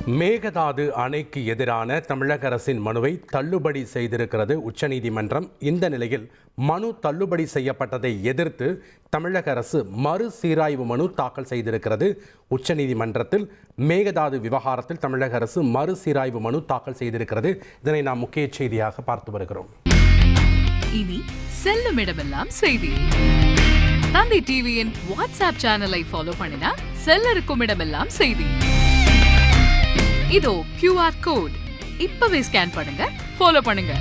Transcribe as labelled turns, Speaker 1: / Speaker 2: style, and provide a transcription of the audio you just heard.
Speaker 1: மேகதாது அணைக்கு எதிரான தமிழக அரசின் மனுவை தள்ளுபடி செய்திருக்கிறது உச்சநீதிமன்றம். இந்த நிலையில் மனு தள்ளுபடி செய்யப்பட்டதை எதிர்த்து தமிழக அரசு மறுசீராய்வு மனு தாக்கல் செய்திருக்கிறது உச்சநீதிமன்றத்தில். மேகதாது விவகாரத்தில் தமிழக அரசு மறுசீராய்வு மனு தாக்கல் செய்திருக்கிறது. இதனை நாம் முக்கிய செய்தியாக பார்த்து வருகிறோம்.
Speaker 2: இனி செல்லும் இடமெல்லாம் செய்தி. தந்தை டிவியின் வாட்ஸ்அப் சேனலை ஃபாலோ பண்ணினா செல்ல இருக்கும் இடமெல்லாம் செய்தி. இதோ QR கோட் இப்பவே ஸ்கேன் பண்ணுங்க, ஃபாலோ பண்ணுங்க.